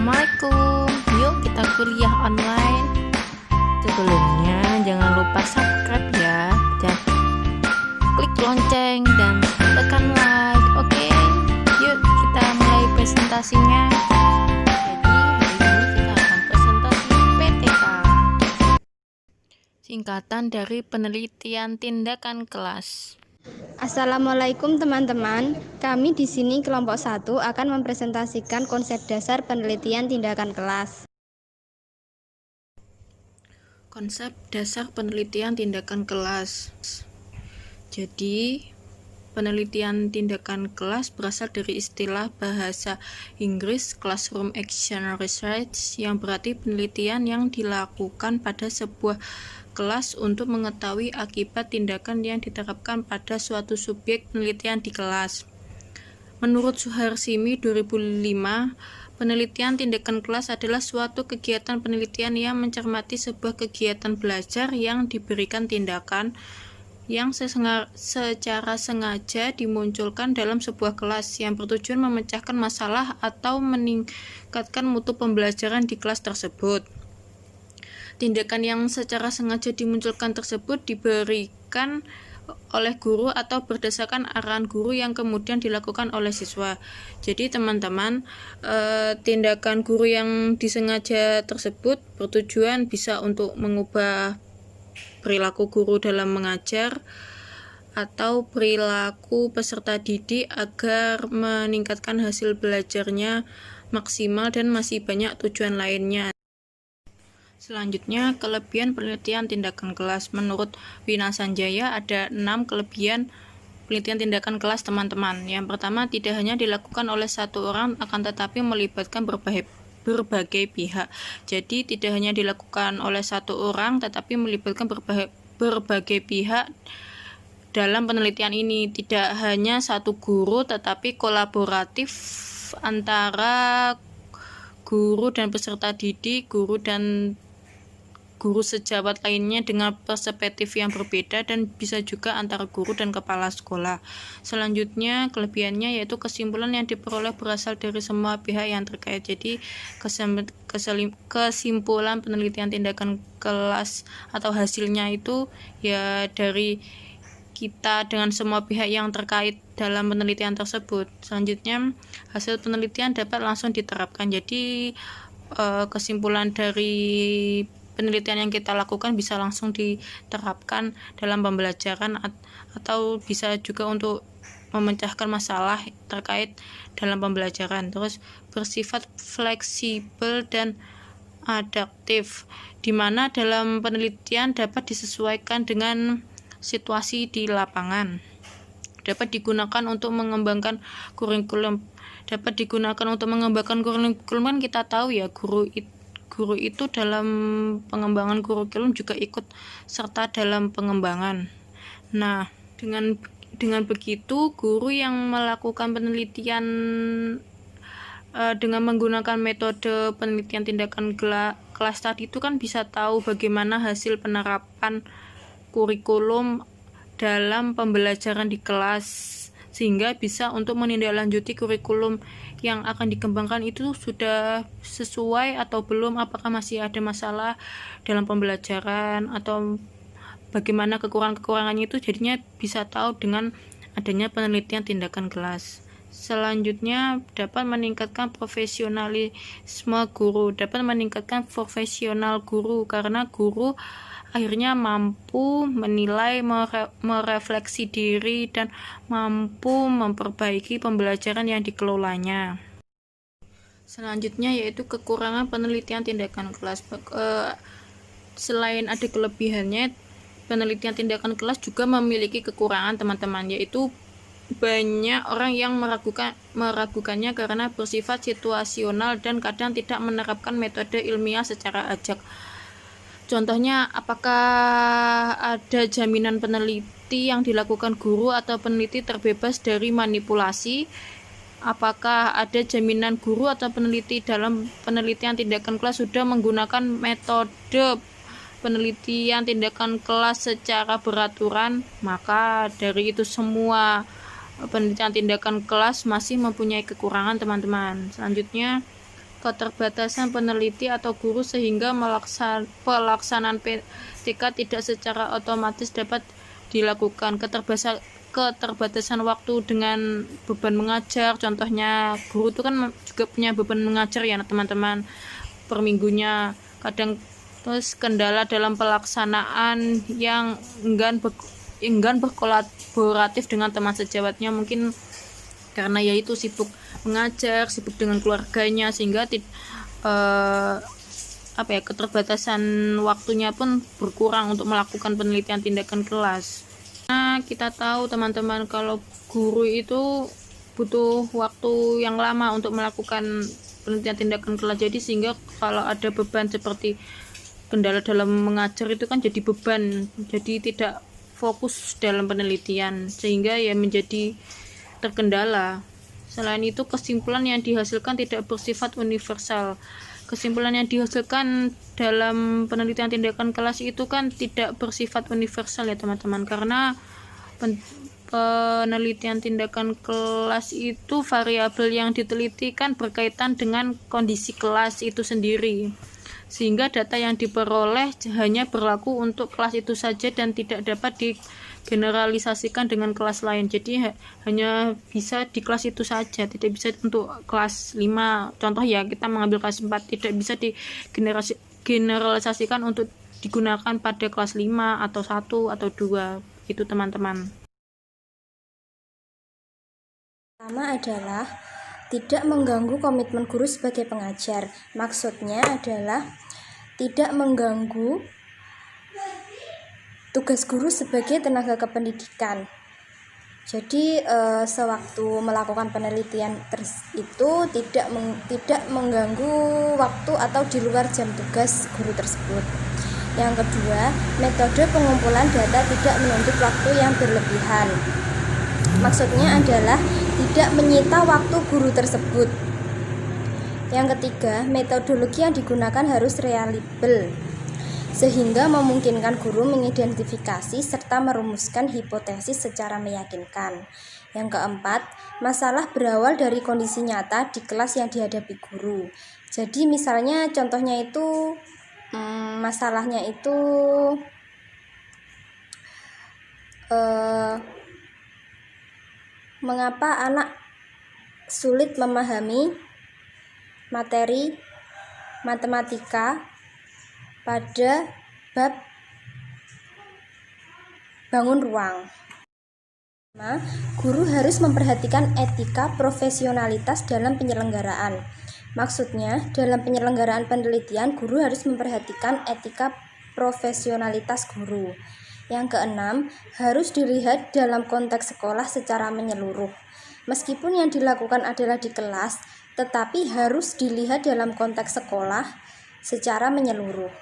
Assalamualaikum. Yuk kita kuliah online. Sebelumnya jangan lupa subscribe ya, dan klik lonceng dan tekan like. Oke, yuk kita mulai presentasinya. Jadi hari ini kita akan presentasi PTK, singkatan dari penelitian tindakan kelas. Assalamualaikum teman-teman. Kami di sini kelompok 1 akan mempresentasikan konsep dasar penelitian tindakan kelas. Konsep dasar penelitian tindakan kelas. Jadi, penelitian tindakan kelas berasal dari istilah bahasa Inggris Classroom Action Research, yang berarti penelitian yang dilakukan pada sebuah kelas untuk mengetahui akibat tindakan yang diterapkan pada suatu subjek penelitian di kelas. Menurut Suharsimi 2005, penelitian tindakan kelas adalah suatu kegiatan penelitian yang mencermati sebuah kegiatan belajar yang diberikan tindakan yang secara sengaja dimunculkan dalam sebuah kelas yang bertujuan memecahkan masalah atau meningkatkan mutu pembelajaran di kelas tersebut. Tindakan yang secara sengaja dimunculkan tersebut diberikan oleh guru atau berdasarkan arahan guru yang kemudian dilakukan oleh siswa. Jadi teman-teman, tindakan guru yang disengaja tersebut bertujuan bisa untuk mengubah perilaku guru dalam mengajar atau perilaku peserta didik agar meningkatkan hasil belajarnya maksimal, dan masih banyak tujuan lainnya. Selanjutnya, kelebihan penelitian tindakan kelas. Menurut Wina Sanjaya, ada 6 kelebihan penelitian tindakan kelas, teman-teman. Yang pertama, tidak hanya dilakukan oleh satu orang, akan tetapi melibatkan berbagai pihak. Jadi, tidak hanya dilakukan oleh satu orang, tetapi melibatkan berbagai pihak dalam penelitian ini. Tidak hanya satu guru, tetapi kolaboratif antara guru dan peserta didik, guru dan guru sejawat lainnya dengan perspektif yang berbeda, dan bisa juga antara guru dan kepala sekolah. Selanjutnya, kelebihannya yaitu kesimpulan yang diperoleh berasal dari semua pihak yang terkait. Jadi, kesimpulan penelitian tindakan kelas atau hasilnya itu ya dari kita dengan semua pihak yang terkait dalam penelitian tersebut. Selanjutnya, hasil penelitian dapat langsung diterapkan. Jadi, kesimpulan dari penelitian yang kita lakukan bisa langsung diterapkan dalam pembelajaran, atau bisa juga untuk memecahkan masalah terkait dalam pembelajaran. Terus, bersifat fleksibel dan adaptif, di mana dalam penelitian dapat disesuaikan dengan situasi di lapangan. Dapat digunakan untuk mengembangkan kurikulum. Dapat digunakan untuk mengembangkan kurikulum, kan kita tahu ya, guru itu dalam pengembangan kurikulum juga ikut serta dalam pengembangan. Nah, dengan begitu, guru yang melakukan penelitian dengan menggunakan metode penelitian tindakan kelas tadi itu kan bisa tahu bagaimana hasil penerapan kurikulum dalam pembelajaran di kelas, sehingga bisa untuk menindaklanjuti kurikulum yang akan dikembangkan itu sudah sesuai atau belum, apakah masih ada masalah dalam pembelajaran atau bagaimana kekurangan-kekurangannya itu. Jadinya bisa tahu dengan adanya penelitian tindakan kelas. Selanjutnya, dapat meningkatkan profesionalisme guru. Dapat meningkatkan profesional guru karena guru akhirnya mampu menilai, merefleksi diri, dan mampu memperbaiki pembelajaran yang dikelolanya. Selanjutnya yaitu kekurangan penelitian tindakan kelas. Selain ada kelebihannya, penelitian tindakan kelas juga memiliki kekurangan, teman-teman, yaitu banyak orang yang meragukannya karena bersifat situasional dan kadang tidak menerapkan metode ilmiah secara ajak. Contohnya, apakah ada jaminan peneliti yang dilakukan guru atau peneliti terbebas dari manipulasi? Apakah ada jaminan guru atau peneliti dalam penelitian tindakan kelas sudah menggunakan metode penelitian tindakan kelas secara beraturan? Maka dari itu semua, penelitian tindakan kelas masih mempunyai kekurangan, teman-teman. Selanjutnya, keterbatasan peneliti atau guru sehingga pelaksanaan PTK tidak secara otomatis dapat dilakukan. Keterbatasan waktu dengan beban mengajar, contohnya guru itu kan juga punya beban mengajar ya teman-teman per minggunya. Kadang terus kendala dalam pelaksanaan yang enggan berkolaboratif dengan teman sejawatnya, mungkin karena yaitu sibuk mengajar, sibuk dengan keluarganya, sehingga keterbatasan waktunya pun berkurang untuk melakukan penelitian tindakan kelas. Nah, kita tahu teman-teman kalau guru itu butuh waktu yang lama untuk melakukan penelitian tindakan kelas, jadi sehingga kalau ada beban seperti kendala dalam mengajar itu kan jadi beban, jadi tidak fokus dalam penelitian sehingga ya menjadi terkendala. Selain itu, kesimpulan yang dihasilkan tidak bersifat universal. Kesimpulan yang dihasilkan dalam penelitian tindakan kelas itu kan tidak bersifat universal ya teman-teman, karena penelitian tindakan kelas itu variabel yang diteliti kan berkaitan dengan kondisi kelas itu sendiri, sehingga data yang diperoleh hanya berlaku untuk kelas itu saja dan tidak dapat digeneralisasikan dengan kelas lain. Jadi hanya bisa di kelas itu saja, tidak bisa untuk kelas 5. Contoh ya, kita mengambil kelas 4, tidak bisa digeneralisasikan untuk digunakan pada kelas 5 atau 1 atau 2. Itu teman-teman. Pertama adalah tidak mengganggu komitmen guru sebagai pengajar. Maksudnya adalah tidak mengganggu tugas guru sebagai tenaga kependidikan. Jadi sewaktu melakukan penelitian itu tidak mengganggu waktu atau di luar jam tugas guru tersebut. Yang kedua, metode pengumpulan data tidak menuntut waktu yang berlebihan. Maksudnya adalah tidak menyita waktu guru tersebut. Yang ketiga, metodologi yang digunakan harus reliable, sehingga memungkinkan guru mengidentifikasi serta merumuskan hipotesis secara meyakinkan. Yang keempat, masalah berawal dari kondisi nyata di kelas yang dihadapi guru. Jadi misalnya contohnya itu masalahnya itu mengapa anak sulit memahami materi matematika pada bab bangun ruang. Guru harus memperhatikan etika profesionalitas dalam penyelenggaraan. Maksudnya, dalam penyelenggaraan penelitian, guru harus memperhatikan etika profesionalitas guru. Yang keenam, harus dilihat dalam konteks sekolah secara menyeluruh. Meskipun yang dilakukan adalah di kelas, tetapi harus dilihat dalam konteks sekolah secara menyeluruh.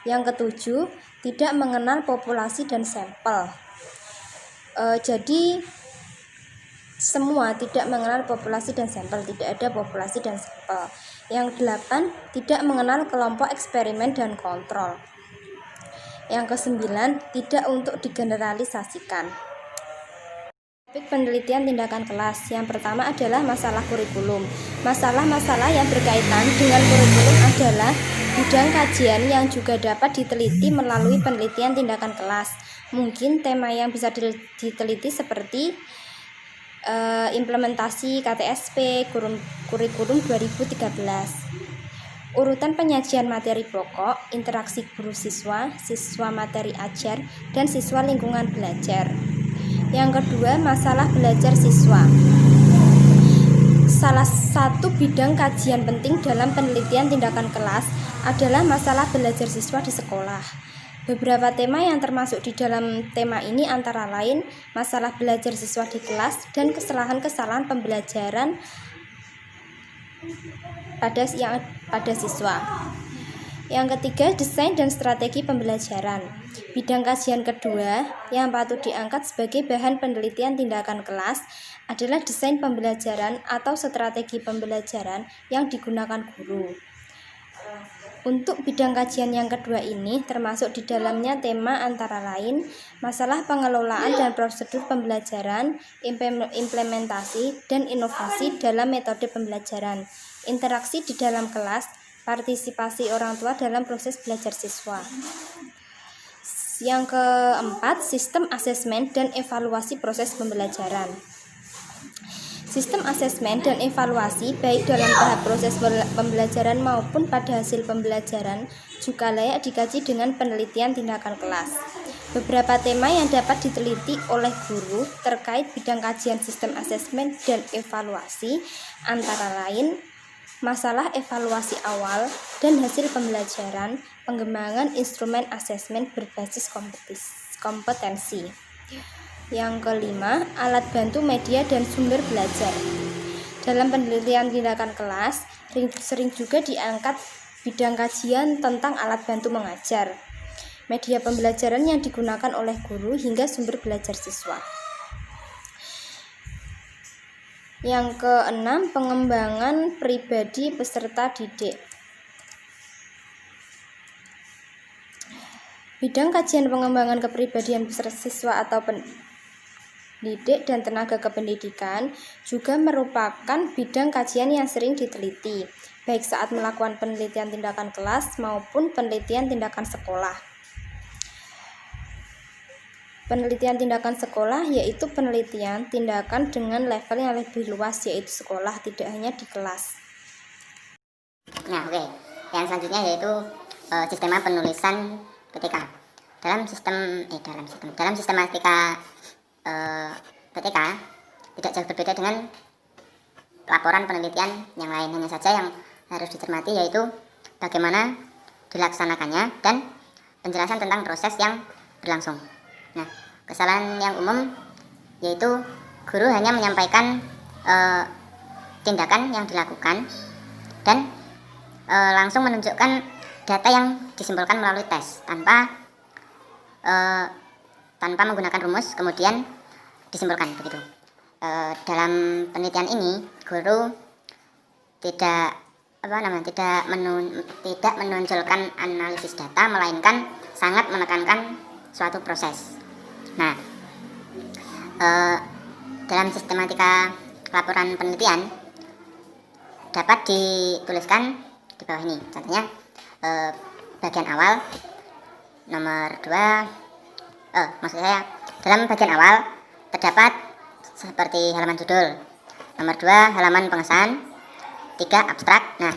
Yang ketujuh, tidak mengenal populasi dan sampel. Jadi semua tidak mengenal populasi dan sampel, tidak ada populasi dan sampel. Yang delapan, tidak mengenal kelompok eksperimen dan kontrol. Yang kesembilan, tidak untuk digeneralisasikan. Topik penelitian tindakan kelas. Yang pertama adalah masalah kurikulum. Masalah-masalah yang berkaitan dengan kurikulum adalah bidang kajian yang juga dapat diteliti melalui penelitian tindakan kelas. Mungkin tema yang bisa diteliti seperti implementasi KTSP kurikulum 2013, urutan penyajian materi pokok, interaksi guru siswa, siswa materi ajar, dan siswa lingkungan belajar. Yang kedua, masalah belajar siswa. Salah satu bidang kajian penting dalam penelitian tindakan kelas adalah masalah belajar siswa di sekolah. Beberapa tema yang termasuk di dalam tema ini antara lain masalah belajar siswa di kelas dan kesalahan-kesalahan pembelajaran pada siswa. Yang ketiga, desain dan strategi pembelajaran. Bidang kajian kedua yang patut diangkat sebagai bahan penelitian tindakan kelas adalah desain pembelajaran atau strategi pembelajaran yang digunakan guru. Untuk bidang kajian yang kedua ini termasuk di dalamnya tema antara lain masalah pengelolaan dan prosedur pembelajaran, implementasi, dan inovasi dalam metode pembelajaran. interaksi di dalam kelas, partisipasi orang tua dalam proses belajar siswa. Yang keempat, sistem asesmen dan evaluasi proses pembelajaran. Sistem asesmen dan evaluasi baik dalam tahap proses pembelajaran maupun pada hasil pembelajaran juga layak dikaji dengan penelitian tindakan kelas. Beberapa tema yang dapat diteliti oleh guru terkait bidang kajian sistem asesmen dan evaluasi antara lain masalah evaluasi awal dan hasil pembelajaran, pengembangan instrumen asesmen berbasis kompetensi. Yang kelima, alat bantu media dan sumber belajar. Dalam penelitian tindakan kelas, sering juga diangkat bidang kajian tentang alat bantu mengajar, media pembelajaran yang digunakan oleh guru hingga sumber belajar siswa. Yang keenam, pengembangan pribadi peserta didik. Bidang kajian pengembangan kepribadian peserta siswa atau pendidik dan tenaga kependidikan juga merupakan bidang kajian yang sering diteliti, baik saat melakukan penelitian tindakan kelas maupun penelitian tindakan sekolah. Penelitian tindakan sekolah yaitu penelitian tindakan dengan level yang lebih luas, yaitu sekolah, tidak hanya di kelas. Nah, oke. Yang selanjutnya yaitu sistema penulisan PTK. Dalam sistematika PTK tidak jauh berbeda dengan laporan penelitian yang lain. Hanya saja yang harus dicermati yaitu bagaimana dilaksanakannya dan penjelasan tentang proses yang berlangsung. Nah, kesalahan yang umum yaitu guru hanya menyampaikan tindakan yang dilakukan dan langsung menunjukkan data yang disimpulkan melalui tes tanpa menggunakan rumus kemudian disimpulkan begitu. Dalam penelitian ini guru tidak menonjolkan analisis data, melainkan sangat menekankan suatu proses. Nah, dalam sistematika laporan penelitian dapat dituliskan di bawah ini. Contohnya bagian awal nomor 2, dalam bagian awal terdapat seperti halaman judul, nomor 2 halaman pengesahan, 3 abstrak. Nah,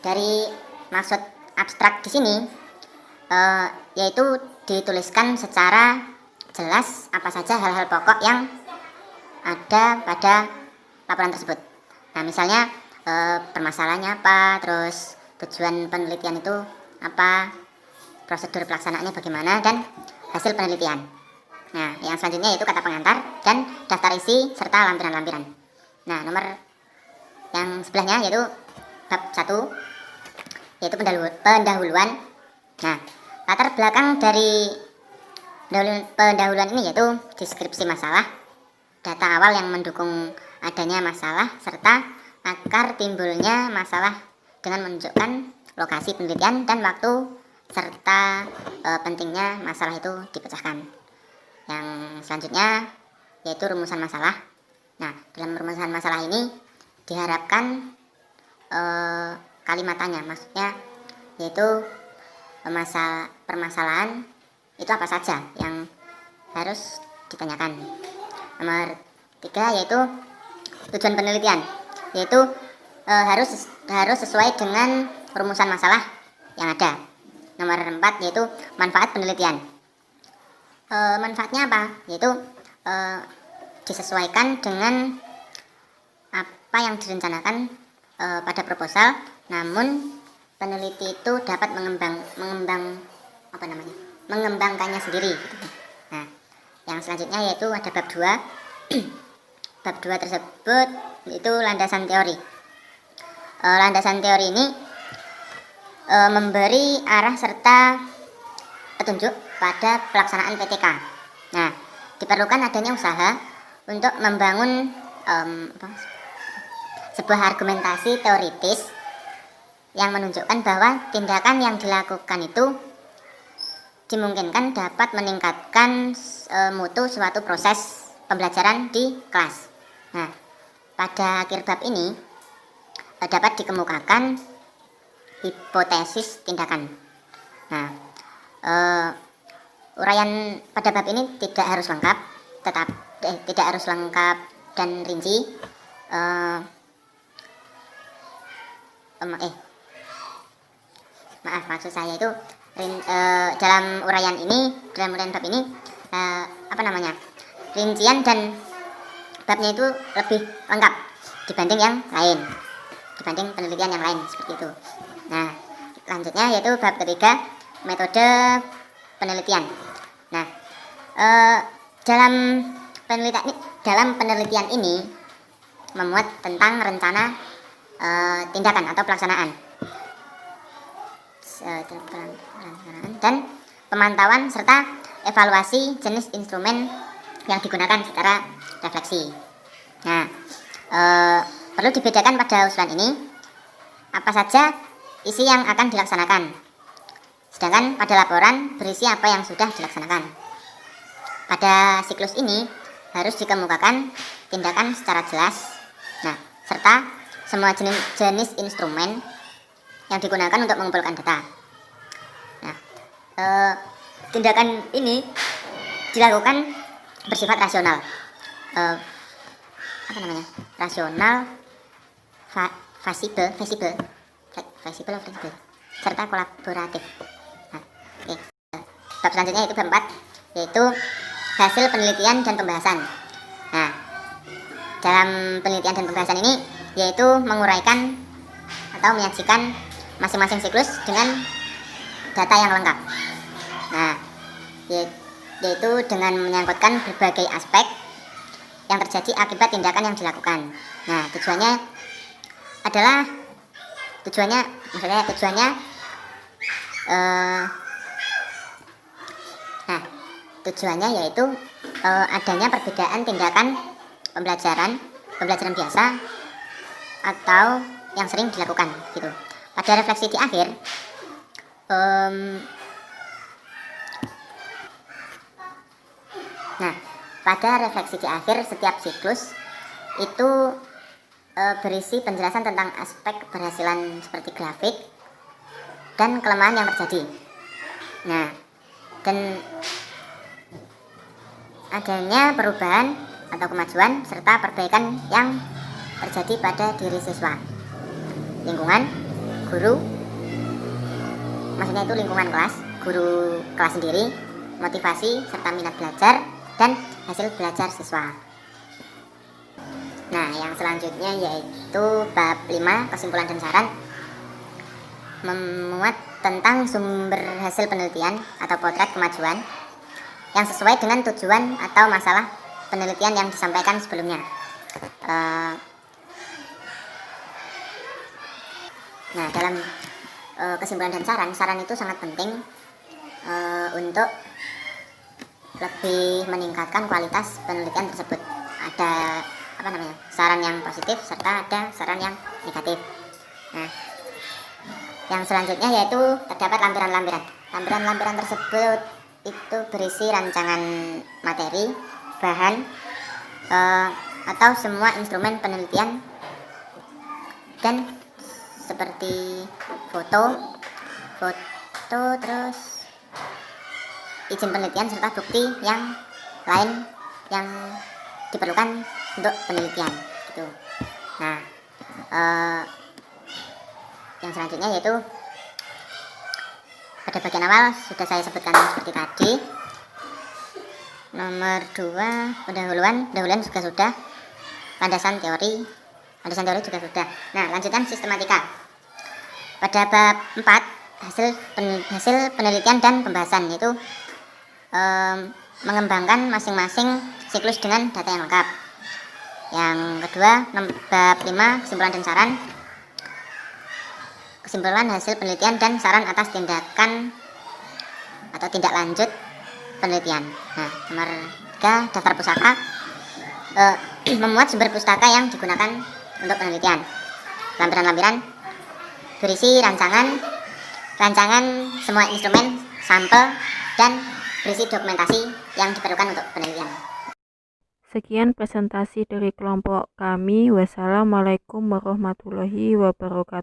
dari maksud abstrak di sini yaitu dituliskan secara jelas apa saja hal-hal pokok yang ada pada laporan tersebut. Nah, misalnya permasalahannya apa, terus tujuan penelitian itu apa, prosedur pelaksanaannya bagaimana, dan hasil penelitian. Nah, yang selanjutnya yaitu kata pengantar dan daftar isi serta lampiran-lampiran. Nah, nomor yang sebelahnya yaitu bab 1 yaitu pendahuluan. Nah, latar belakang dari pendahuluan ini yaitu deskripsi masalah, data awal yang mendukung adanya masalah, serta akar timbulnya masalah dengan menunjukkan lokasi penelitian dan waktu, serta pentingnya masalah itu dipecahkan. Yang selanjutnya yaitu rumusan masalah. Nah, dalam rumusan masalah ini diharapkan kalimatannya, maksudnya yaitu permasalahan itu apa saja yang harus ditanyakan. Nomor 3 yaitu tujuan penelitian, yaitu harus sesuai dengan rumusan masalah yang ada. Nomor 4 yaitu manfaat penelitian. Manfaatnya apa? Yaitu disesuaikan dengan apa yang direncanakan pada proposal, namun peneliti itu dapat mengembangkannya sendiri gitu. Nah, yang selanjutnya yaitu ada bab 2. Bab 2 tersebut itu landasan teori. Landasan teori ini memberi arah serta petunjuk pada pelaksanaan PTK. Nah, diperlukan adanya usaha untuk membangun sebuah argumentasi teoritis yang menunjukkan bahwa tindakan yang dilakukan itu dimungkinkan dapat meningkatkan mutu suatu proses pembelajaran di kelas. Nah, pada akhir bab ini dapat dikemukakan hipotesis tindakan. Nah, uraian pada bab ini tidak harus lengkap, tidak harus lengkap dan rinci. Maaf, maksud saya itu dalam uraian bab ini rincian dan babnya itu lebih lengkap dibanding yang lain, dibanding penelitian yang lain seperti itu. Nah, lanjutnya yaitu bab ketiga, metode penelitian. Nah, dalam penelitian ini memuat tentang rencana tindakan atau pelaksanaan dan pemantauan serta evaluasi jenis instrumen yang digunakan secara refleksi. Nah, perlu dibedakan pada usulan ini apa saja isi yang akan dilaksanakan, sedangkan pada laporan berisi apa yang sudah dilaksanakan. Pada siklus ini harus dikemukakan tindakan secara jelas, nah, serta semua jenis instrumen yang digunakan untuk mengumpulkan data. Nah, tindakan ini dilakukan bersifat rasional, fleksibel, serta kolaboratif. Nah, bab selanjutnya yaitu bab 4, yaitu hasil penelitian dan pembahasan. Nah, dalam penelitian dan pembahasan ini yaitu menguraikan atau menyajikan masing-masing siklus dengan data yang lengkap. Nah, yaitu dengan menyangkutkan berbagai aspek yang terjadi akibat tindakan yang dilakukan. Nah, tujuannya yaitu adanya perbedaan tindakan pembelajaran biasa atau yang sering dilakukan gitu. Pada refleksi di akhir, setiap siklus itu berisi penjelasan tentang aspek keberhasilan seperti grafik dan kelemahan yang terjadi. Nah, dan adanya perubahan atau kemajuan serta perbaikan yang terjadi pada diri siswa, lingkungan, guru, maksudnya itu lingkungan kelas, guru kelas sendiri, motivasi serta minat belajar dan hasil belajar siswa. Nah, yang selanjutnya yaitu bab 5, kesimpulan dan saran, memuat tentang sumber hasil penelitian atau potret kemajuan yang sesuai dengan tujuan atau masalah penelitian yang disampaikan sebelumnya. Nah, dalam kesimpulan dan saran itu sangat penting untuk lebih meningkatkan kualitas penelitian tersebut. Ada saran yang positif serta ada saran yang negatif. Nah, yang selanjutnya yaitu terdapat lampiran-lampiran. Lampiran-lampiran tersebut itu berisi rancangan materi, bahan, atau semua instrumen penelitian dan seperti foto, terus izin penelitian serta bukti yang lain yang diperlukan untuk penelitian gitu. Nah, yang selanjutnya yaitu pada bagian awal sudah saya sebutkan seperti tadi. Nomor 2, pendahuluan juga sudah. Landasan teori juga sudah. Nah, lanjutan sistematika. Pada bab 4, hasil penelitian dan pembahasan, yaitu mengembangkan masing-masing siklus dengan data yang lengkap. Yang kedua, bab 5, kesimpulan dan saran, kesimpulan hasil penelitian dan saran atas tindakan atau tindak lanjut penelitian. Nah, nomor 3, daftar pustaka, memuat sumber pustaka yang digunakan untuk penelitian. Lampiran-lampiran berisi rancangan semua instrumen, sampel, dan berisi dokumentasi yang diperlukan untuk penelitian. Sekian presentasi dari kelompok kami. Wassalamualaikum warahmatullahi wabarakatuh.